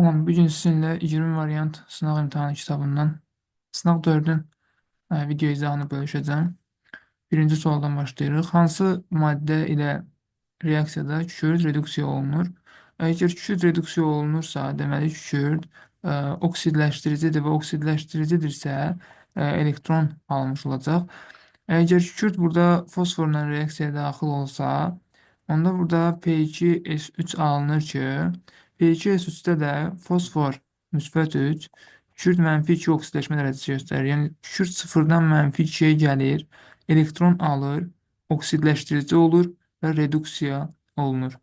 Tamam, bugün sizinle 20 variant sınav imtahanı kitabından sınav 4'ün video izahını bölüşəcəm. Birinci sualdan başlayırıq. Hansı maddə ilə reaksiyada kükürt reduksiya olunur? Əgər kükürt reduksiya olunursa, deməli kükürt oksidləşdiricidir və oksidləşdiricidirsə elektron almış olacaq. Əgər kükürt burada fosforla reaksiyaya daxil olsa, onda burada P2S3 alınır ki, P2S3-də də fosfor müsbət 3, kükürt mənfi 2 oksidləşmə dərəcəsi göstərir. Yəni kükürt sıfırdan mənfi 2-yə gəlir, elektron alır, oksidləşdirici olur və reduksiya olunur.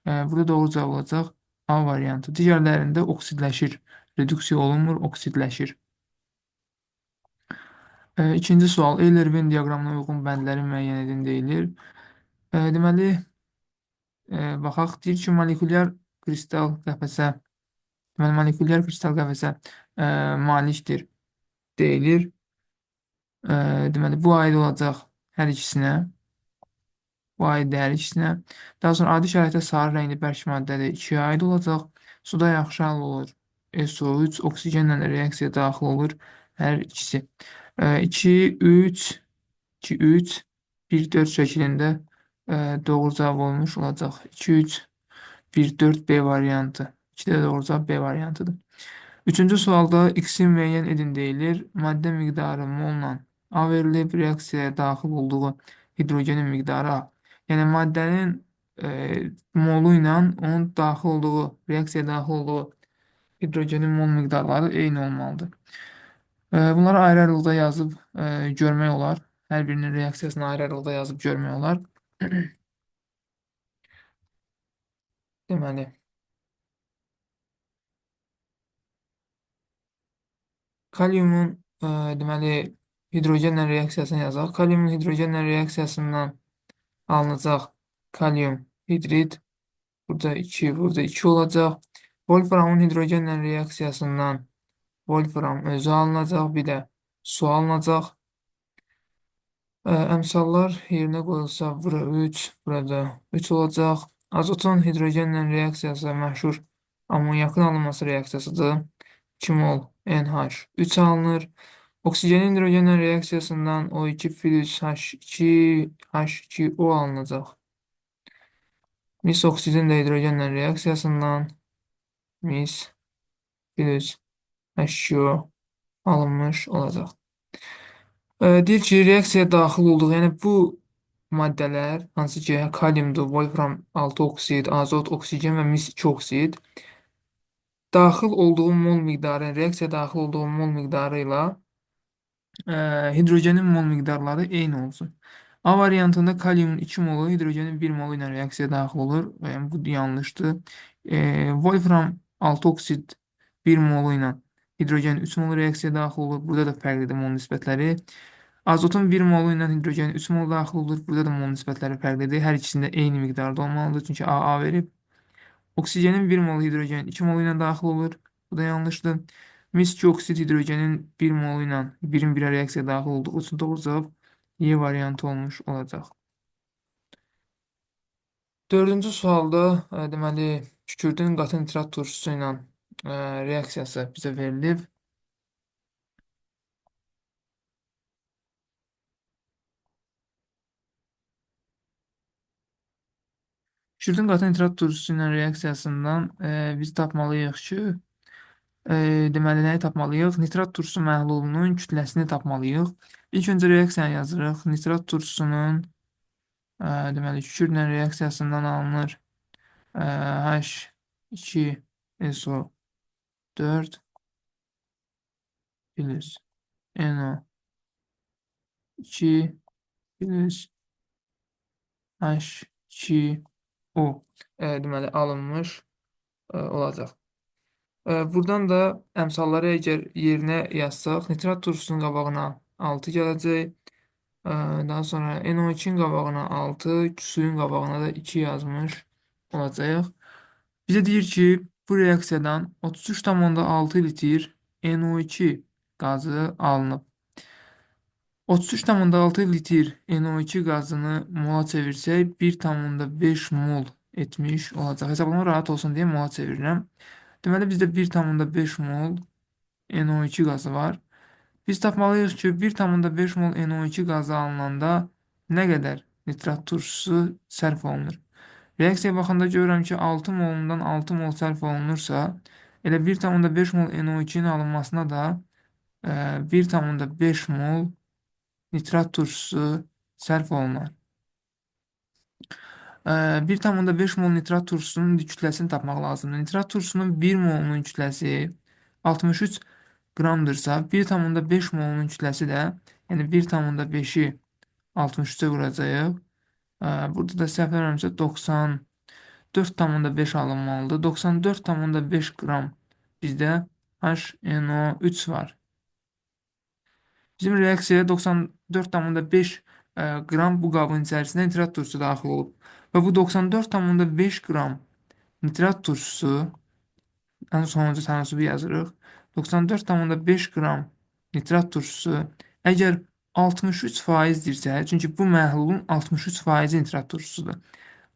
Burada doğru cavab olacaq A variantı. Digərlərində oksidləşir. Reduksiya olunmur, oksidləşir. İkinci sual. Euler-Venn diaqramına uyğun bəndləri müəyyən edin deyilir. Deməli, baxaq, deyir ki, molekulyar kristal qəfəsə malikdir deyilir. Deməli, bu aid olacaq hər ikisinə. Bu aid hər ikisinə. Daha sonra adi şəraitdə sarı rəngli bərk maddədir. 2-yə aid olacaq. Suda yaxşı hal olur. SO3 oksigenlə reaksiyaya daxil olur. Hər ikisi. 2, 3, 2, 3, 1, 4 şəklində doğru cavab olmuş olacaq. 2, 3, 1, 4 B variantı. 2 də doğru cavab B variantıdır. Üçüncü sualda X-i müəyyən edin deyilir. Maddə miqdarı molla A verilib, reaksiyaya daxil olduğu hidrogenin miqdarı A. Yəni maddənin molu ilə onun daxil olduğu, reaksiyaya daxil olduğu hidrogenin mol miqdarları eyni olmalıdır. Bunları ayrı-ayrılıqda yazıb görmək olar. Hər birinin reaksiyasını ayrı-ayrılıqda yazıb görmək olar. Deməli, kaliumun deməli hidrogenlə reaksiyasını yazaq. Kaliumun hidrogenlə reaksiyasından alınacaq kalium hidrid. Burada 2, burada 2 olacaq. Wolframın hidrogenlə reaksiyasından Wolfram özü alınacaq. Bir də su alınacaq. Əmsallar yerinə qoyulsa bura 3, burada 3 olacaq. Azotun hidrogenlə reaksiyası məşhur amonyakın alınması reaksiyasıdır. 2 mol NH3 alınır. Oksigenin hidrogenlə reaksiyasından O2 plus H2 H2O alınacaq. Mis oksidin də hidrogenlə reaksiyasından mis plus H2O alınmış olacaq. Deyir ki, reaksiyaya daxil olduğu, yəni bu maddələr, hansı ki, kaliumdur, wolfram 6 oksid, azot, oksigen və mis 2 oksid, daxil olduğu mol miqdarı, reaksiyaya daxil olduğu mol miqdarı ilə hidrogenin mol miqdarları eyni olsun. A variantında kaliumun 2 molu hidrogenin 1 molu ilə reaksiyaya daxil olur. Yəni, bu yanlışdır. Wolfram 6 oksid 1 molu ilə hidrogenin 3 molu reaksiyaya daxil olur. Burada da fərqlidir mol nisbətləri. Azotun 1 molu ilə hidrogenin 3 molu daxil olur. Burada da mol nisbətləri fərqlidir. Hər ikisində eyni miqdarda olmalıdır. Çünki A verib. Oksigenin 1 molu hidrogenin 2 molu ilə daxil olur. Bu da yanlışdır. Mis 2 oksid hidrogenin 1 molu ilə 1-in 1-ə reaksiyaya daxil olduğu üçün doğru cavab Y variantı olmuş olacaq. Dördüncü sualda deməli kükürdün qatı nitrat turşusu ilə reaksiyası bizə verilib. Kükürdün qatı nitrat turşusu ilə reaksiyasından biz tapmalıyıq ki, deməli, nəyi tapmalıyıq? Nitrat turşusu məhlulunun kütləsini tapmalıyıq. İlk öncə reaksiyanı yazırıq. Nitrat turşusunun deməli, kükürdlə reaksiyasından alınır H2SO4 plus NO2 plus H2O deməli, alınmış olacaq. Buradan da əmsalları əgər yerinə yazsaq, nitrat turşusunun qabağına 6 gələcək. Daha sonra NO2-nin qabağına 6, suyun qabağına da 2 yazmış olacaq. Bizə deyir ki, bu reaksiyadan 33,6 litr NO2 qazı alınıb. 33,6 litr NO2 qazını mola çevirsək, 1,5 mol etmiş olacaq. Hesablama rahat olsun deyə mola çevirirəm. Deməli, bizdə 1,5 mol NO2 qazı var. Biz tapmalıyıq ki, 1,5 mol NO2 qazı alınanda nə qədər nitrat turşusu sərf olunur. Reaksiyaya baxanda görürəm ki, 6 molundan 6 mol sərf olunursa, elə 1,5 mol NO2-nin alınmasına da 1,5 mol nitrat turşusu sərf olunur. 1,5 mol nitrat turşusunun kütləsini tapmaq lazımdır. Nitrat turşusunun 1 molunun kütləsi 63 qramdırsa, 1,5 molunun kütləsi də, yəni 1,5-i 63-ə vuracağıq. Burada da səhv eləmirəmsə 94,5 alınmalıdır. 94,5 qram bizdə HNO3 var. Bizim reaksiyaya 94,5 qram bu qabın içərisinə nitrat turşusu daxil olub. Və bu 94,5 qram nitrat turşusu, ən sonuncu tənasibi yazırıq. 94,5 qram nitrat turşusu əgər 63%dirsə, çünki bu məhlulun 63% nitrat turşusudur.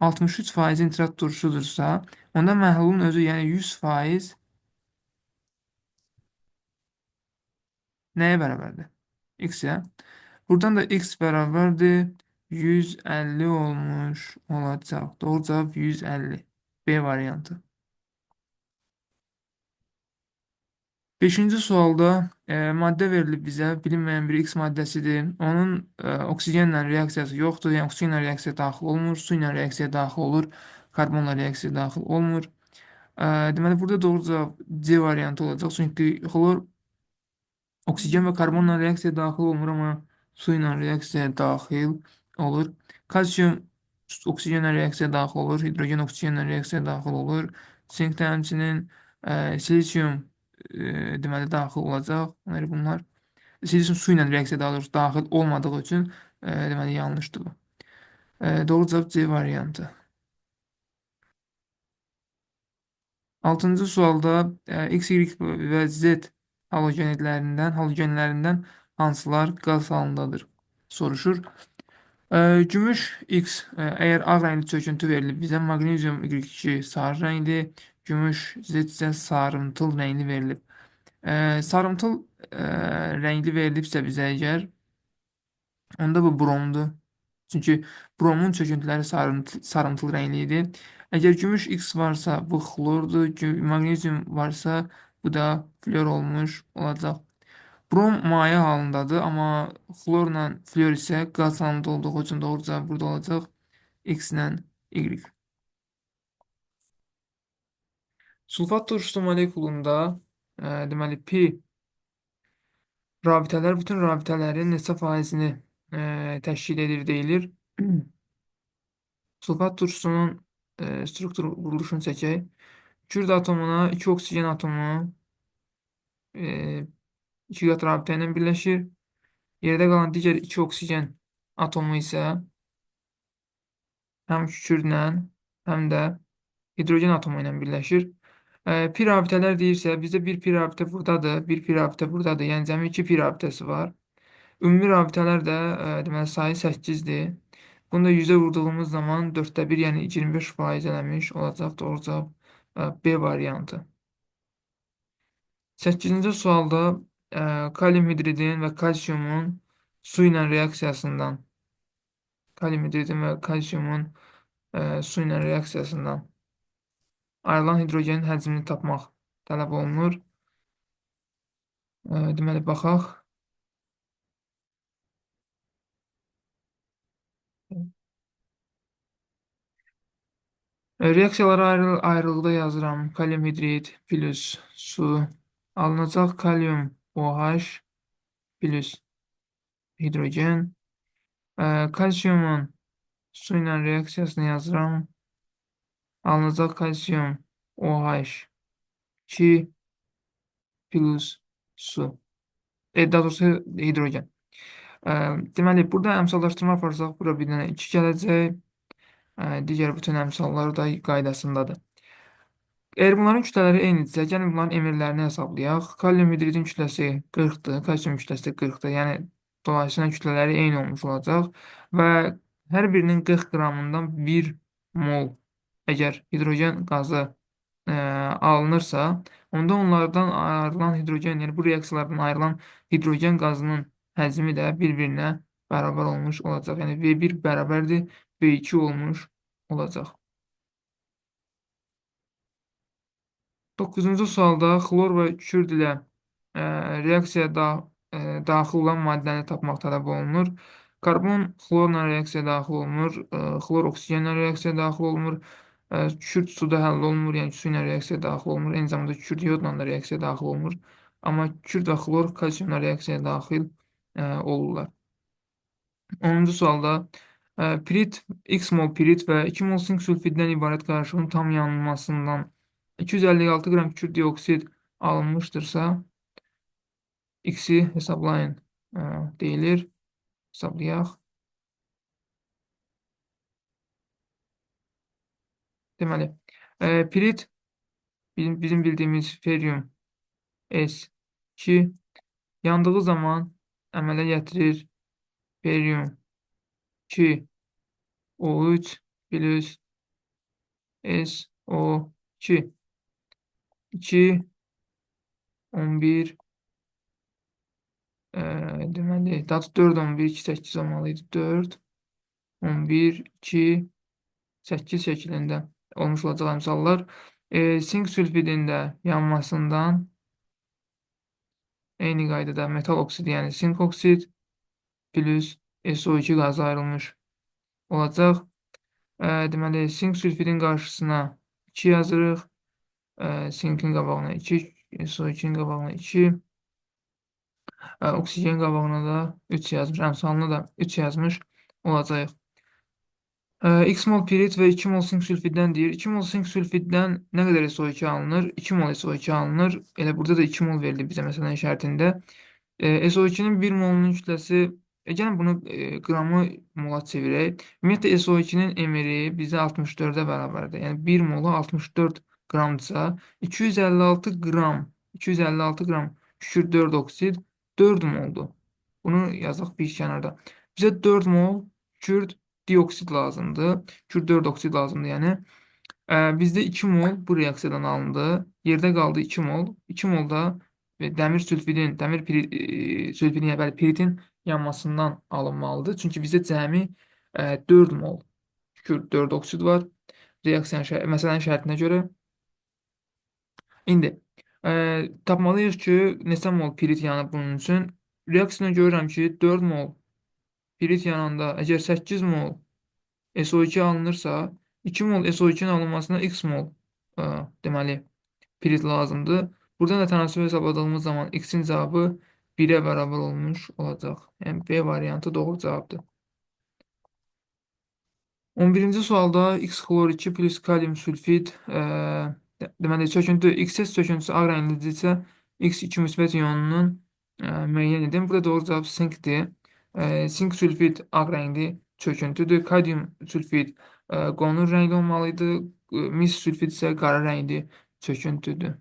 63% nitrat turşusudursa, onda məhlulun özü, yəni 100% nəyə bərabərdir? X-ə. Buradan da x bərabərdir 150 olmuş olacaq. Doğru cavab 150. B variantı. Beşinci sualda maddə verilib bizə, bilinməyən bir X maddəsidir. Onun oksigenlə reaksiyası yoxdur, yəni oksigenlə reaksiya daxil olmur, su ilə reaksiya daxil olur, karbonla reaksiya daxil olmur. Deməli, burada doğru cavab C variantı olacaq, çünki xlor oksigen və karbonla reaksiya daxil olmur, amma su ilə reaksiya daxil olur. Kalsium oksigenlə reaksiya daxil olur, hidrogen oksigenlə reaksiya daxil olur. Sinkdə həmçinin silisium deməli daxil olacaq. Yəni bunlar silisium su ilə reaksiya daha doğrusu daxil olmadığı üçün deməli yanlışdır bu. Doğru cavab C variantı. 6-cı sualda X, Y və Z halogenlərindən hansılar qaz halındadır soruşur. Gümüş X, əgər ağ rəngli çöküntü verilib bizə, maqnezium Y2 sarı rəngli, gümüş Z isə sarımtıl rəngli verilib. Sarımtıl rəngli verilibsə bizə əgər, onda bu bromdur. Çünki bromun çöküntüləri sarımtıl rəngli idi. Əgər gümüş X varsa, bu xlordur. Maqnezium varsa, bu da flor olmuş olacaq. Brom maye halındadır, amma xlorla flor isə qaz halında olduğu üçün doğru cavab burada olacaq. X ilə Y. Sulfat turşusu molekulunda deməli pi rabitələr, bütün rabitələrin neçə faizini təşkil edir deyilir. Sulfat turşusunun struktur quruluşunu çəkək. Kürd atomuna 2 oksigen atomu 2 qat rabitə ilə birləşir. Yerdə qalan digər 2 oksigen atomu isə həm kürdlə, həm də hidrogen atomu ilə birləşir. Pi rabitələr deyirsə, bizdə bir pi rabitə buradadır, bir pi rabitə buradadır. Yəni, cəmi 2 pi rabitəsi var. Ümumi rabitələr də deməli, sayı 8-dir. Bunu da 100-ə vurduğumuz zaman 4/1, yəni 25% eləmiş olacaq. Doğru cavab B variantı. 8-ci sualda kalium hidridin və kalsiumun su ilə reaksiyasından ayrılan hidrogenin həcmini tapmaq tələb olunur. Deməli, baxaq. Reaksiyalara ayrılıqda yazıram. Kalium hidrid plus su. Alınacaq kalium OH plus hidrogen. Kalsiumun su ilə reaksiyasını yazıram. Alınacaq kalsium OH 2 plus su. Daha doğrusu hidrogen. Deməli, burada əmsallaşdırma aparsaq, bura bir dənə 2 gələcək. Digər bütün əmsallar da qaydasındadır. Əgər bunların kütlələri eynidirsə, gəlin bunların emirlərini hesablayaq. Kalium hidridin kütləsi 40-dır, kalsium kütləsi də 40-dır. Yəni, dolayısıyla kütlələri eyni olmuş olacaq və hər birinin 40 qramından 1 mol əgər hidrogen qazı alınırsa, onda onlardan ayrılan hidrogen, yəni bu reaksiyalardan ayrılan hidrogen qazının həcmi də bir-birinə bərabər olmuş olacaq. Yəni V1 bərabərdir V2 olmuş olacaq. 9-cu sualda xlor və kükürt ilə reaksiyaya daxil olan maddəni tapmaq tələb olunur. Karbon xlorla reaksiyaya daxil olmur, xlor oksigenlə reaksiyaya daxil olmur, kükürt suda həll olunmur, yəni su ilə reaksiyaya daxil olmur. Eyni zamanda kükürt yodla da reaksiyaya daxil olmur. Amma kükürt və xlor kalsiumla reaksiyaya daxil olurlar. 10-cu sualda pirit, x mol pirit və 2 mol sink sulfiddən ibarət qarışığın tam yanılmasından 256 qram kükürt dioksid alınmışdırsa, x-i hesablayın deyilir. Hesablayaq. Deməli, pirit bizim bildiyimiz feryum S2 yandığı zaman əmələ gətirir feryum 2 O3 plus SO2 2 11 deməli, daha 4 11 2 8 olmalıydı. 4 11 2 8 şəklində olmuş olacaq əmsallar. Sink sülfidin də yanmasından eyni qaydada metal oksidi, yəni sink oksid plus SO2 qazı ayrılmış olacaq. Deməli, sink sülfidin qarşısına 2 yazırıq. Sinkin qabağına 2, SO2-nin qabağına 2, oksigen qabağına da 3 yazmış, əmsalına da 3 yazmış olacaq. X mol pirit və 2 mol sink sülfiddən deyir. 2 mol sink sülfiddən nə qədər SO2 alınır? 2 mol SO2 alınır. Elə burada da 2 mol verildi bizə məsələn şərtində. SO2-nin 1 molunun kütləsi, gəlin bunu qramı mola çevirək. Ümumiyyətlə SO2-nin emiri bizə 64-ə bərabərdir. Yəni 1 molu 64 qramdırsa, 256 qram kükürt 4 oksid 4 moldur. Bunu yazaq bir kənarda. Bizə 4 mol kükürt dioksid lazımdır. Kükürt 4 oksid lazımdır, yəni. Bizdə 2 mol bu reaksiyadan alındı. Yerdə qaldı 2 mol. 2 mol da dəmir sülfidin, sülfidin, yəni piritin yanmasından alınmalıdır. Çünki bizdə cəmi 4 mol kükürt 4 oksid var. Reaksiyanın məsələnin şərtinə görə. İndi tapmalıyıq ki, neçə mol pirit yanıb bunun üçün. Reaksiyada görürəm ki, 4 mol pirit yananda əgər 8 mol SO2 alınırsa, 2 mol SO2-nin alınmasına x mol deməli pirit lazımdır. Buradan da tənasüb hesabladığımız zaman x-in cavabı 1-ə bərabər olmuş olacaq. Yəni B variantı doğru cavabdır. 11-ci sualda x xlor 2 plus kalium sülfid deməli çöküntü XS çöküntüsü ağ rənglidirsə X2 müsbət ionunun müəyyən edin. Burada doğru cavab sinkdir. Sink sülfid ağ rəngli çöküntüdür. Kalium sülfid qonur rəngli olmalıydı. Mis sülfid isə qara rəngli çöküntüdür.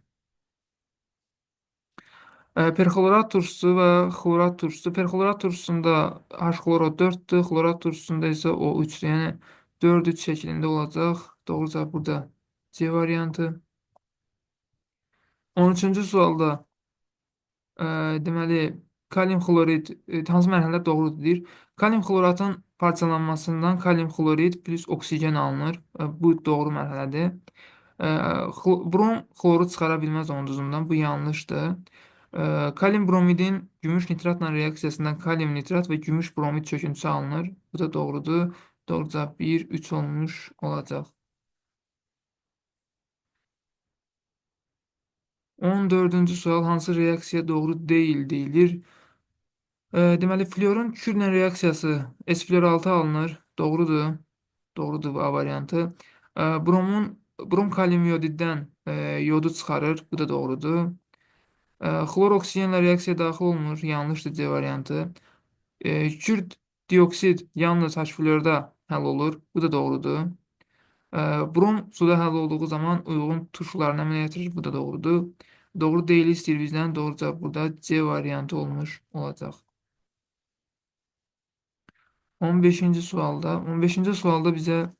Perxlorat turşusu və xlorat turşusu. Perxlorat turşusunda H-xloro4-dür, xlorat turşusunda isə O3-dür. Yəni 4-3 şəklində olacaq. Doğru cavab burada C variantı. 13-cü sualda deməli kalium xlorid hansı mərhələdə doğrudur deyir. Kalium xloratın parçalanmasından kalium xlorid plus oksigen alınır. Bu doğru mərhələdir. Brom xloru çıxara bilməz onun duzundan. Bu yanlışdır. Kalium bromidin gümüş nitratla reaksiyasından kalium nitrat və gümüş bromid çöküntüsü alınır. Bu da doğrudur. Doğru cavab 1, 3 olmuş olacaq. 14-cü sual hansı reaksiya doğru deyil deyilir. Deməli, florun kükürlə reaksiyası S-flor6 alınır. Doğrudur. Doğrudur A variantı. Brom kalium yodiddən yodu çıxarır. Bu da doğrudur. Xlor oksigenlə reaksiya daxil olmur. Yanlışdır C variantı. Kükürt dioksid yalnız H-florda həll olur. Bu da doğrudur. Brom suda həll olduğu zaman uyğun turşularını əmələ gətirir. Bu da doğrudur. Doğru deyil istəyir bizdən. Doğru cavab burada C variantı olmuş olacaq. 15-ci sualda bizə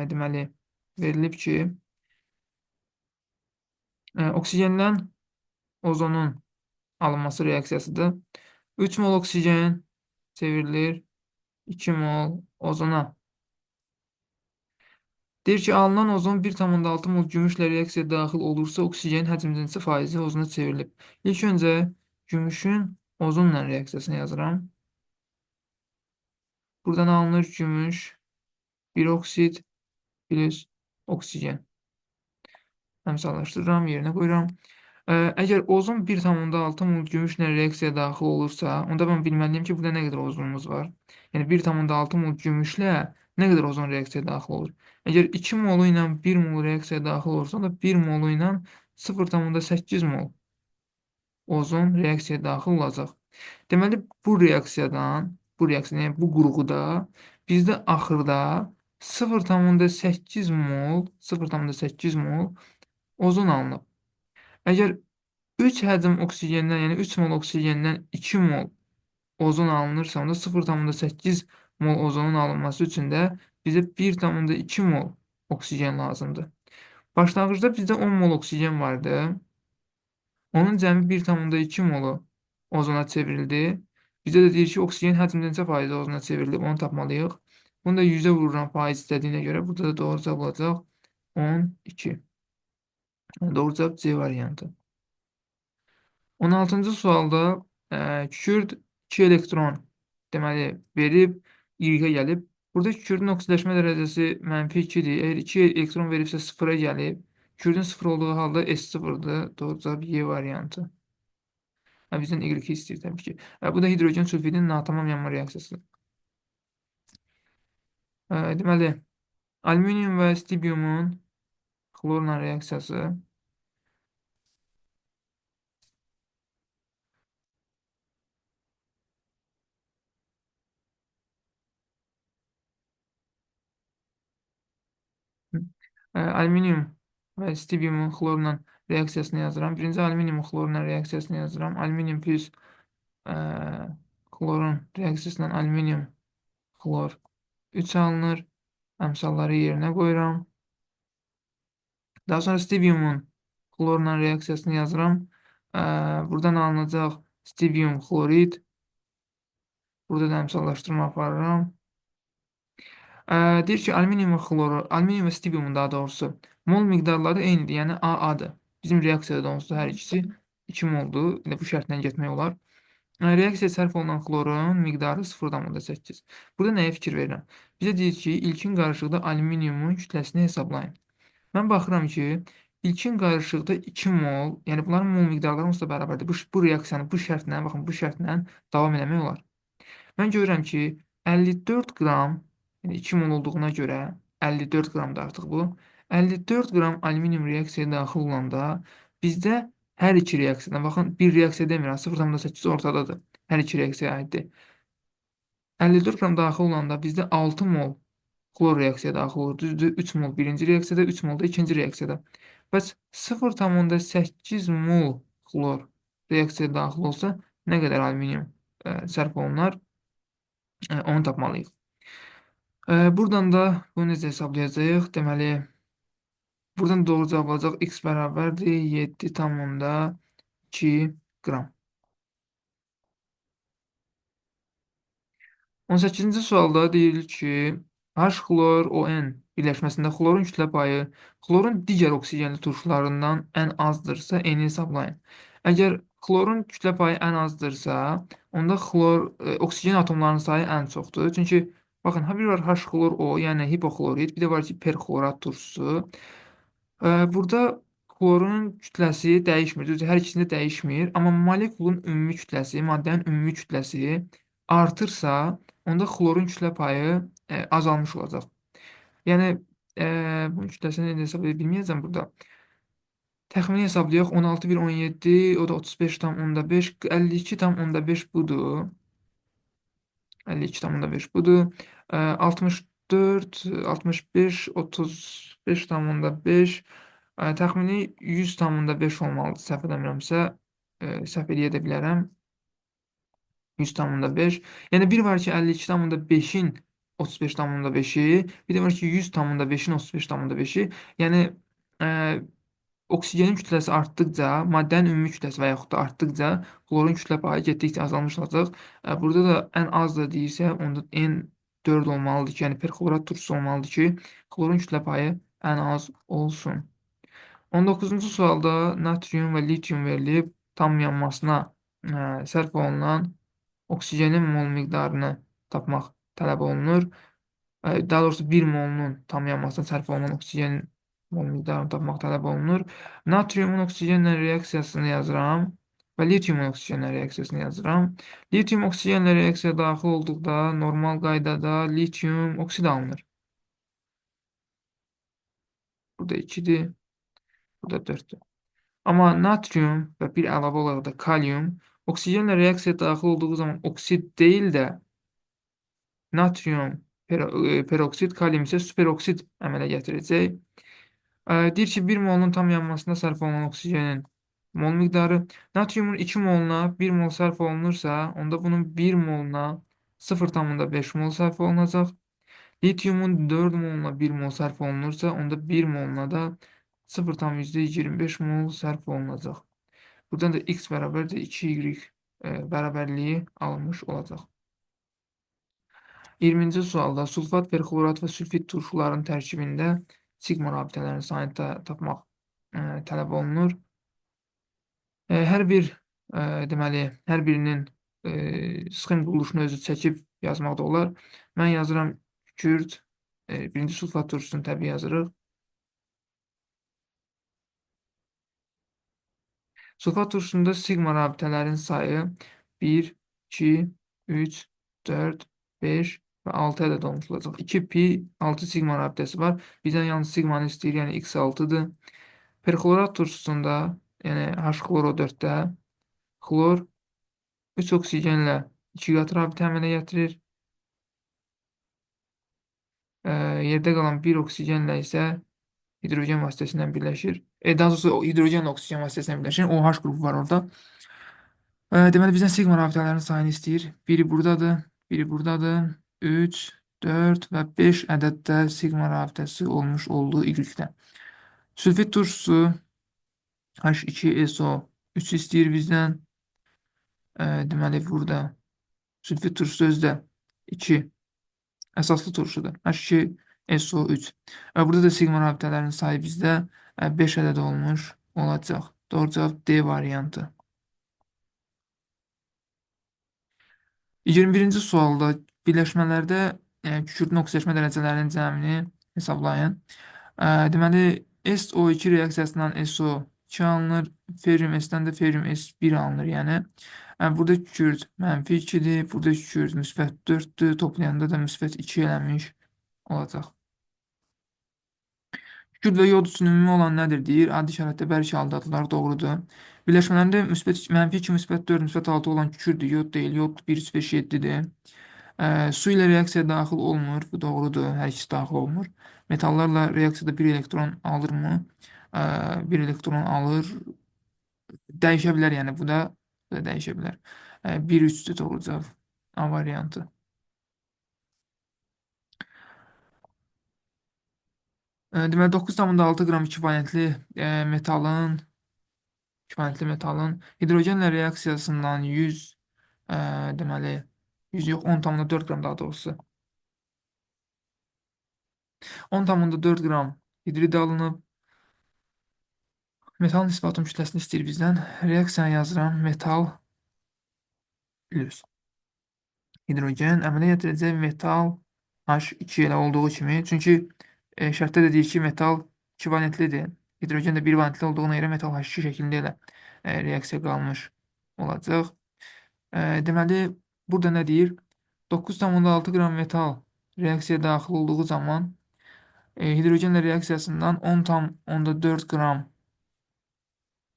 deməli verilib ki, Oksigendən ozonun alınması reaksiyasıdır. 3 mol oksigen çevrilir 2 mol ozona. Deyir ki, alınan ozon 1,6 mol gümüşlə reaksiyaya daxil olursa, oksigenin həcminin neçə faizi ozona çevrilib? İlk öncə gümüşün ozonla reaksiyasını yazıram. Buradan alınır gümüş, bir oksid plus oksigen. Əmsallaşdırıram, yerinə qoyuram. Əgər ozon 1,6 mol gümüşlə reaksiyaya daxil olursa, onda mən bilməliyəm ki, burada nə qədər ozonumuz var. Yəni 1,6 mol gümüşlə nə qədər ozon reaksiyaya daxil olur. Əgər 2 molu ilə 1 mol reaksiyaya daxil olursa, onda 1 molu ilə 0,8 mol ozon reaksiyaya daxil olacaq. Deməli, bu reaksiyadan, yəni bu qurğuda bizdə axırda 0,8 mol ozon alınıb. Əgər 3 həcm oksigendən, yəni 3 mol oksigendən 2 mol ozon alınırsa, onda 0,8 mol ozonun alınması üçün də bizə 1,2 mol oksigen lazımdır. Başlanğıcda bizdə 10 mol oksigen vardı. Onun cəmi 1,2 molu ozona çevrildi. Bizə də deyir ki, oksigen həcminin neçə faizi ozona çevrilib, onu tapmalıyıq. Bunu da 100-ə vururam faiz istədiyinə görə. Burada da doğru cavab olacaq 12. Doğru cavab C variantı. 16-cı sualda kükürd 2 elektron deməli verib, Y-ə gəlib. Burada kükürdün oksidaşma dərəcəsi -2-dir. Əgər 2 elektron veribsə 0-a gəlib. Kükürdün 0 olduğu halda S0-dır. Doğru cavab Y variantı. Bizdən Y2 istəyir təbii ki. Bu da hidrogen sülfidin natamam yanma reaksiyasıdır. Deməli, alüminium və stibiumun xlorla reaksiyası. Alüminium və stibiumun xlorla reaksiyasını yazıram. Birinci alüminiumun xlorla reaksiyasını yazıram. Alüminium plus xlorun reaksiyasından alüminium xlor 3 alınır. Əmsalları yerinə qoyuram. Daha sonra stibiumun xlorla reaksiyasını yazıram. Buradan alınacaq stibium xlorid. Burada da əmsallaşdırma aparıram. Deyir ki, alüminium və stibiumun daha doğrusu mol miqdarları eynidir, yəni AA-dır. Bizim reaksiyada da onsuz da hər ikisi 2 moldur. Bu şərtlə getmək olar. Reaksiyaya sərf olunan xlorun miqdarı 0,8. Burada nəyə fikir verirəm? Bizə deyir ki, ilkin qarışıqda alüminiumun kütləsini hesablayın. Mən baxıram ki, ilkin qarışıqda 2 mol, yəni bunların mol miqdarları onsuz da bərabərdir. Bu reaksiyanı bu şərtlə, baxın, bu şərtlə davam eləmək olar. Mən görürəm ki, 54 qram, yəni 2 mol olduğuna görə 54 qramdır artıq bu. 54 qram alüminium reaksiyaya daxil olanda bizdə hər iki reaksiyadan, baxın, bir reaksiya demirəm, 0,8 ortadadır. Hər iki reaksiyaya aiddir. 54 qram daxil olanda bizdə 6 mol xlor reaksiyaya daxil olur. Düzdür, 3 mol birinci reaksiyada, 3 mol da ikinci reaksiyada. Bəs 0,8 mol xlor reaksiyaya daxil olsa, nə qədər alüminium sərf olunar? Onu tapmalıyıq. Buradan da bunu necə hesablayacağıq? Deməli, buradan doğru cavab olacaq x bərabərdir 7,2 qram. 18-ci sualda deyilir ki, H-xlor-ON birləşməsində xlorun kütlə payı xlorun digər oksigenli turşularından ən azdırsa, N-i hesablayın. Əgər xlorun kütlə payı ən azdırsa, onda oksigen atomlarının sayı ən çoxdur. Çünki, baxın, bir var H-xlor-O, yəni hipoxlorid, bir də var ki, perxlorat turşusu. Burada xlorun kütləsi dəyişmir, düzdür, hər ikisində dəyişmir, amma molekulun ümumi kütləsi, maddənin ümumi kütləsi artırsa, onda xlorun kütlə payı azalmış olacaq. Yəni, bunun kütləsini hesab edə bilməyəcəm burada. Təxmini hesablayaq, 16 bir 17, o da 35,5, 52,5 budur. 52,5 budur. 64, 65, 35,5, təxmini 100,5 olmalıdır, səhv eləmirəmsə, səhv eləyə də bilərəm. 100,5. Yəni, bir var ki, 52,5-in 35,5-i, bir də var ki, 100,5-in 35,5-i. Yəni, Oksigenin kütləsi artdıqca, maddənin ümumi kütləsi və yaxud da artdıqca xlorun kütlə payı getdikcə azalmış olacaq. Burada da ən az da deyirsə, onda N4 olmalıdır ki, yəni perxlorat turşusu olmalıdır ki, xlorun kütlə payı ən az olsun. 19-cu sualda natrium və litium verilib, tam yanmasına sərf olunan oksigenin mol miqdarını tapmaq tələb olunur. Daha doğrusu 1 molunun tam yanmasına sərf olunan oksigen mol miqdarını tapmaq tələb olunur. Natriumun oksigenlə reaksiyasını yazıram və litiumun oksigenlə reaksiyasını yazıram. Litium oksigenlə reaksiyaya daxil olduqda normal qaydada litium oksid alınır. Burada 2-dir, burada 4-dür. Amma natrium və bir əlavə olaraq da kalium oksigenlə reaksiyaya daxil olduğu zaman oksid deyil də natrium peroksid, kalium isə superoksid əmələ gətirəcək. Deyir ki, 1 molun tam yanmasında sərf olunan oksigenin mol miqdarı natriumun 2 moluna 1 mol sərf olunursa, onda bunun 1 moluna 0,5 mol sərf olunacaq. Litiumun 4 moluna 1 mol sərf olunursa, onda 1 moluna da 0,25 mol sərf olunacaq. Buradan da x bərabərdir 2y bərabərliyi alınmış olacaq. 20-ci sualda sulfat, perxlorat və sülfit turşuların tərkibində sigma rabitələrin sayını tapmaq tələb olunur. Hər birinin sxem quruluşunu özü çəkib yazmaq da olar. Mən yazıram kükürt, birinci sulfat turşusunu təbii yazırıq. Sulfat turşusunda sigma rabitələrin sayı 1, 2, 3, 4, 5 və 6 ədəd olmuş olacaq. 2pi 6 sigma rabitəsi var. Bizdən yalnız sigmanı istəyir, yəni x6-dır. Perxlorat turşusunda, yəni H-xloro4-də xlor 3 oksigenlə 2 qat rabitə əmələ gətirir. Yerdə qalan 1 oksigenlə isə hidrogen vasitəsindən birləşir. Daha doğrusu hidrogenlə oksigen vasitəsindən birləşir. OH qrupu var orada. Deməli, bizdən sigma rabitələrin sayını istəyir. Biri buradadır, biri buradadır. 3, 4 və 5 ədəddə sigma rabitəsi olmuş olduğu Y-də. Sülfit turşusu H2SO3 istəyir bizdən. Deməli, burada sülfit turşusu özdə 2 əsaslı turşudur. H2SO3. Burada da sigma rabitələrin sayı bizdə 5 ədəd olmuş olacaq. Doğru cavab D variantı. 21-ci sualda birləşmələrdə kükürdün oksidaşma dərəcələrinin cəmini hesablayın. Deməli, SO2 reaksiyasından SO2 alınır, ferium S-dən də ferium S1 alınır. Yəni, burada kükürd -2-dir, burada kükürd -4-dür, toplayanda da -2 eləmiş olacaq. Kükürd və yod üçün ümumi olan nədir deyir? Adi şəraitdə bərk halda adlar doğrudur. Birləşmələrində -2, -4, -6 olan kükürdür, yod deyil, yod 1,7-dir. Su ilə reaksiyaya daxil olmur, bu doğrudur, hər ikisi daxil olmur. Metallarla reaksiyada 1 elektron alırmı? 1 elektron alır. Dəyişə bilər, yəni bu da dəyişə bilər. 1,3-dür doğru cavab. A variantı. Deməli, 9,6 qram 2 metalın hidrogenlə reaksiyasından 100 deməli 100 yox 10,4 qram daha doğrusu 10,4 qram hidrid alınıb. Metal nisbi atom kütləsini istəyir bizdən. Reaksiyanı yazıram. Metal plus hidrogen əmələ gətirəcək metal H2 ilə olduğu kimi. Çünki şərtdə də deyir ki, metal 2 valentlidir. Hidrogen də 1 valentli olduğuna görə metal H2 şəklində ilə reaksiya qalmış olacaq. Deməli, burada nə deyir? 9,6 qram metal reaksiyaya daxil olduğu zaman hidrogenlə reaksiyasından 10,4 qram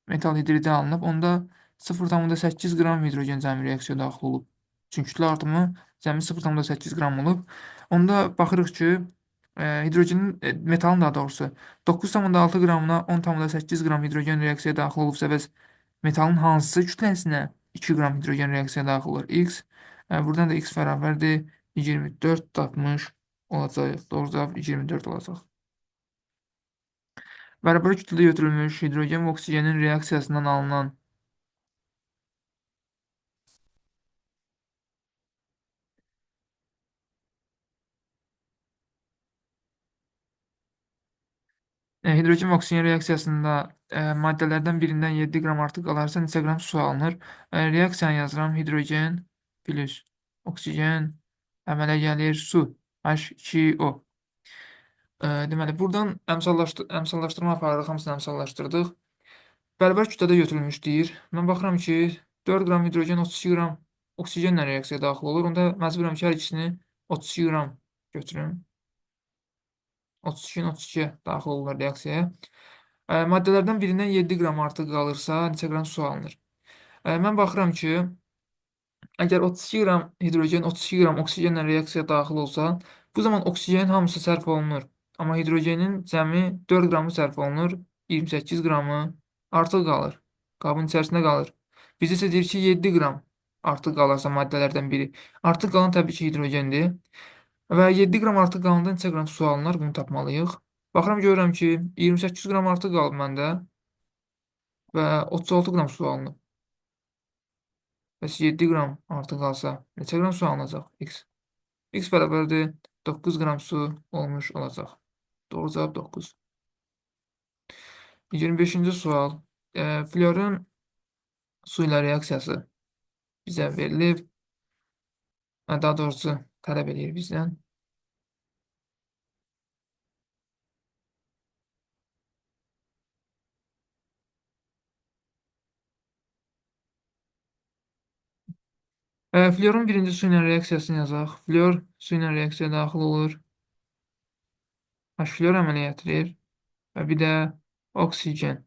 metal hidridi alınıb. Onda 0,8 qram hidrogen cəmi reaksiyaya daxil olub. Çünki kütlə artımı cəmi 0,8 qram olub. Onda baxırıq ki, hidrogenin, metalın daha doğrusu 9,6 qramına 10,8 qram hidrogen reaksiyaya daxil olubsa, bəs metalın hansı kütləsinə 2 qram hidrogen reaksiyaya daxil olur? X. Buradan da x bərabərdir 24 tapmış olacaq. Doğru cavab 24 olacaq. Bərabər kütlədə götürülmüş hidrogen və oksigenin reaksiyasından alınan hidrogen və oksigen reaksiyasında maddələrdən birindən 7 qram artıq qalarsa neçə qram su alınır? Reaksiyanı yazıram. Hidrogen plus oksigen əmələ gəlir su. H2O. Deməli, buradan əmsallaşdırma aparırıq, hamısını əmsallaşdırdıq. Bərabər kütlədə götürülmüş deyir. Mən baxıram ki, 4 qram hidrogen 32 qram oksigenlə reaksiyaya daxil olur. Onda məcburam ki, hər ikisini 32 qram götürüm. 32-nin 32-yə daxil olurlar reaksiyaya. Maddələrdən birindən 7 qram artıq qalırsa, neçə qram su alınır? Mən baxıram ki, əgər 32 qram hidrogen 32 qram oksigenlə reaksiyaya daxil olsa, bu zaman oksigenin hamısı sərf olunur. Amma hidrogenin cəmi 4 qramı sərf olunur, 28 qramı artıq qalır. Qabın içərisində qalır. Bizə isə deyir ki, 7 qram artıq qalarsa maddələrdən biri. Artıq qalan təbii ki, hidrogendir. Və 7 qram artıq qalanda neçə qram su alınır? Bunu tapmalıyıq. Baxıram, görürəm ki, 28 qram artıq qalıb məndə və 36 qram su alınıb. Bəs 7 qram artıq qalsa, neçə qram su alınacaq? X. X bərabərdir 9 qram su olmuş olacaq. Doğru cavab 9. 25-ci sual. Florun su ilə reaksiyası bizə verilib. Daha doğrusu tələb edir bizdən. Florun birinci su ilə reaksiyasını yazaq. Flor su ilə reaksiyaya daxil olur. H-flor əmələ gətirir. Və bir də oksigen.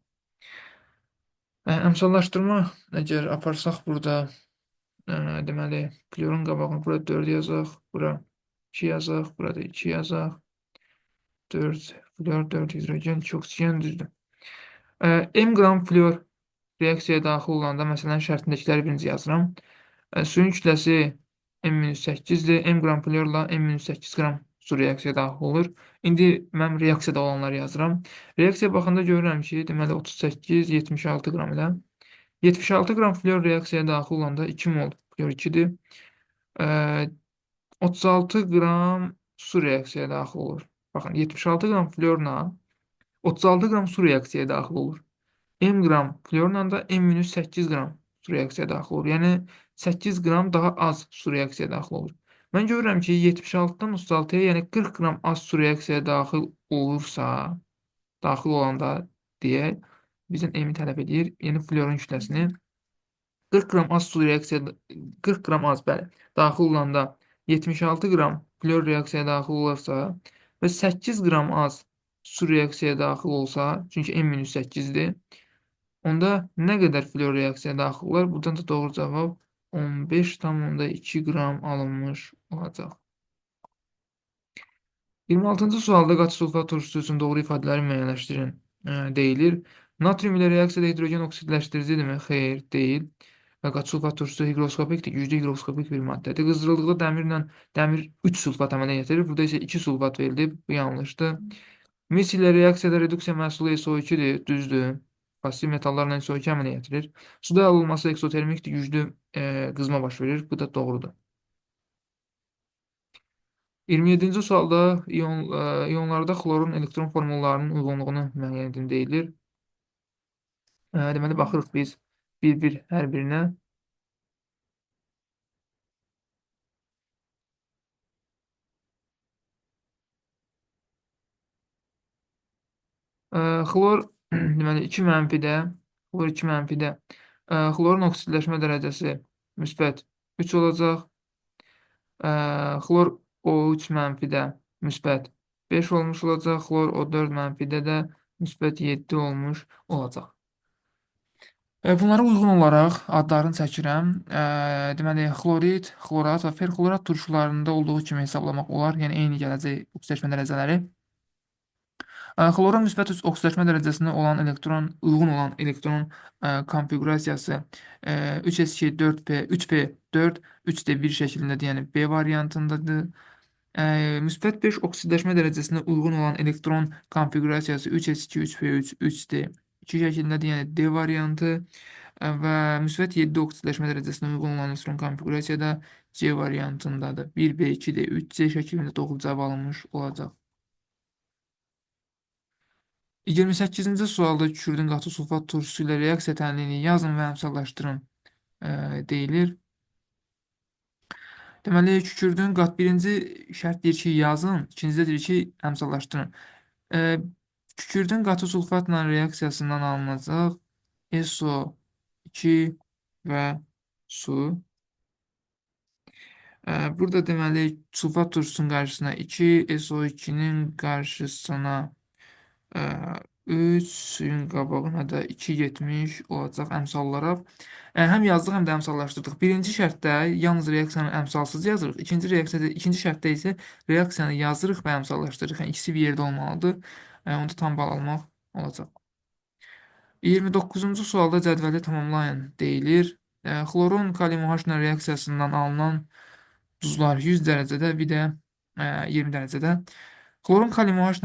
Əmsallaşdırma əgər aparsaq burada, deməli, florun qabağına burada 4 yazaq, bura 2 yazaq, burada 2 yazaq. 4 flor, 4 hidrogen, 2 oksigen, düzdür. M qram flor reaksiyaya daxil olanda, məsələn, şərtindəkiləri birinci yazıram. Suyun kütləsi M-8-dir. M qram florla M-8 qram su reaksiyaya daxil olur. İndi mən reaksiyada olanları yazıram. Reaksiyaya baxanda görürəm ki, deməli 38, 76 qram ilə 76 qram flor reaksiyaya daxil olanda 2 mol flor 2-dir. 36 qram su reaksiyaya daxil olur. Baxın, 76 qram florla 36 qram su reaksiyaya daxil olur. M qram florla da M-8 qram su reaksiyaya daxil olur. Yəni 8 qram daha az su reaksiyaya daxil olur. Mən görürəm ki, 76-dan 36-ya, yəni 40 qram az su reaksiyaya daxil olursa, daxil olanda deyək, bizdən M-i tələb edir. Yəni florun kütləsini 40 qram az su reaksiyaya 40 qram az, bəli, daxil olanda 76 qram flor reaksiyaya daxil olarsa və 8 qram az su reaksiyaya daxil olsa, çünki M-8-dir, onda nə qədər flor reaksiyaya daxil olar? Buradan da doğru cavab 15,2 qram alınmış olacaq. 26-cı sualda qat sulfat turşusu üçün doğru ifadələri müəyyənləşdirin deyilir. Natrium ilə reaksiyada hidrogen oksidləşdiricidirmi? Xeyr, deyil. Və qat sulfat turşusu higroskopikdir, güclü higroskopik bir maddədir. Qızdırıldıqda dəmir 3 sulfat əmələ gətirir. Burada isə 2 sulfat verilib. Bu yanlışdır. Mis ilə reaksiyada reduksiya məhsulu SO2-dir, düzdür. Pasiv metallarla SO2 əmələ gətirir. Suda əl olması eksotermikdir, güclü qızma baş verir. Bu da doğrudur. 27-ci sualda iyonlarda xlorun elektron formullarının uyğunluğunu müəyyən edin deyilir. Deməli, baxırıq biz bir-bir hər birinə. Xlor deməli 2 mənfidə, xlor 2 mənfidə xlorun oksidləşmə dərəcəsi müsbət 3 olacaq. Xlor O3 mənfidə müsbət 5 olmuş olacaq. Xlor O4 mənfidə də müsbət 7 olmuş olacaq. Bunlara uyğun olaraq adlarını çəkirəm. Deməli, xlorid, xlorat və perxlorat turşularında olduğu kimi hesablamaq olar. Yəni, eyni gələcək oksidləşmə dərəcələri. Xlorun müsbət oksidləşmə dərəcəsinə uyğun olan elektron konfiqurasiyası 3s2 4p 3p4 3d1 şəklindədir, yəni B variantındadır. Müsbət 5 oksidləşmə dərəcəsinə uyğun olan elektron konfiqurasiyası 3s2, 3p3, 3d 2 şəklindədir, yəni D variantı və müsbət 7 oksidləşmə dərəcəsinə uyğun olan elektron konfiqurasiyada C variantındadır. 1b2d 3c şəklində doğru cavab alınmış olacaq. 28-ci sualda kükürdün qatı sulfat turşusu ilə reaksiya tənliyini yazın və əmsallaşdırın deyilir. Deməli, kükürdün birinci şərt deyir ki, yazın, ikincidə deyir ki, əmsallaşdırın. E, Kükürdün qatı sulfatla reaksiyasından alınacaq SO2 və su. Burada deməli, sulfat turşusunun qarşısına 2, SO2-nin qarşısına 3, suyun qabağına da 2 getmiş olacaq əmsallara. Həm yazdıq, həm də əmsallaşdırdıq. Birinci şərtdə yalnız reaksiyanı əmsalsız yazırıq. İkinci şərtdə isə reaksiyanı yazırıq və əmsallaşdırırıq. Yəni ikisi bir yerdə olmalıdır. Onda tam bal almaq olacaq. 29-cu sualda cədvəli tamamlayın deyilir. Xlorun kalium OH reaksiyasından alınan duzlar 100 dərəcədə, bir də 20 dərəcədə. Xlorun kalium OH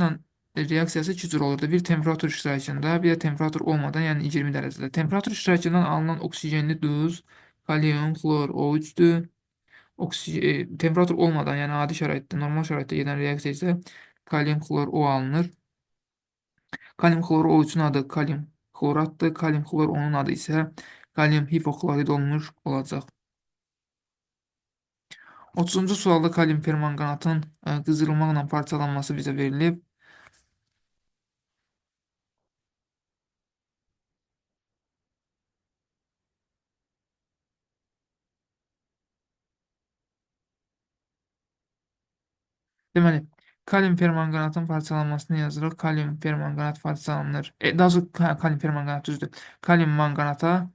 reaksiyası iki cür olurdu. Bir temperatur iştirakında, bir də temperatur olmadan, yəni 20 dərəcədə. Temperatur iştirakından alınan oksigenli duz kalium, xlor, O3-dür. Temperatur olmadan, yəni adi şəraitdə, normal şəraitdə gedən reaksiya isə kalium, xlor, O alınır. Kalium xloru O3-ün adı kalium xloratdır. Kalium xlor onun adı isə kalium hipoklorid olmuş olacaq. 30-cu sualda kalium permanganatın qızdırılmaqla parçalanması bizə verilib. Deməli, kalium permanganatın parçalanmasını yazırıq. Kalium permanganat parçalanır. Daha sonra kalium permanganat düzdür. Kalium manganata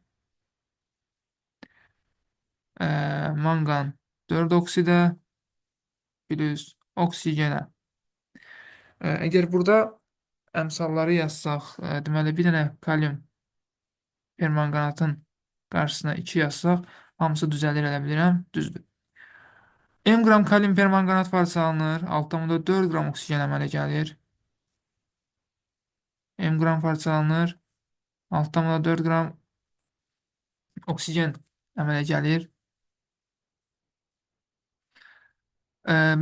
mangan 4 oksidə plus oksigenə. Əgər burada əmsalları yazsaq, deməli bir dənə kalium permanganatın qarşısına 2 yazsaq, hamısı düzəlir elə bilirəm, düzdür. M qram kalium permanganat parçalanır, altdan 4 qram oksigen əmələ gəlir. M qram parçalanır, altdan 4 qram oksigen əmələ gəlir.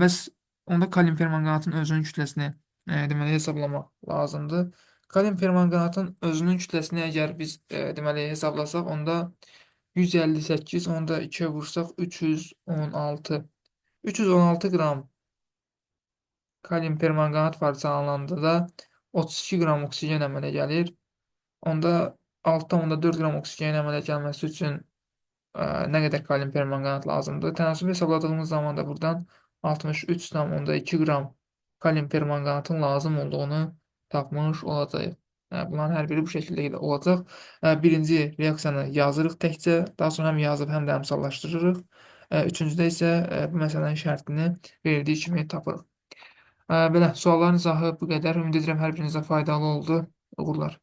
Bəs onda kalium permanganatın özünün kütləsini deməli hesablamaq lazımdır. Kalium permanganatın özünün kütləsini əgər biz deməli hesablasaq, onda 158, onda 2-yə vursaq 316. 316 qram kalium permanganat parçalananda da 32 qram oksigen əmələ gəlir. Onda 6,4 qram oksigen əmələ gəlməsi üçün nə qədər kalium permanganat lazımdır? Tənasüb hesabladığımız zaman da buradan 63,2 qram kalium permanganatın lazım olduğunu tapmış olacağıq. Bunların hər biri bu şəkildə olacaq. Birinci reaksiyanı yazırıq təkcə, daha sonra həm yazıb, həm də əmsallaşdırırıq. Üçüncüdə isə bu məsələnin şərtini verdiyi kimi tapırıq. Belə, sualların izahı bu qədər. Ümid edirəm hər birinizə faydalı oldu. Uğurlar.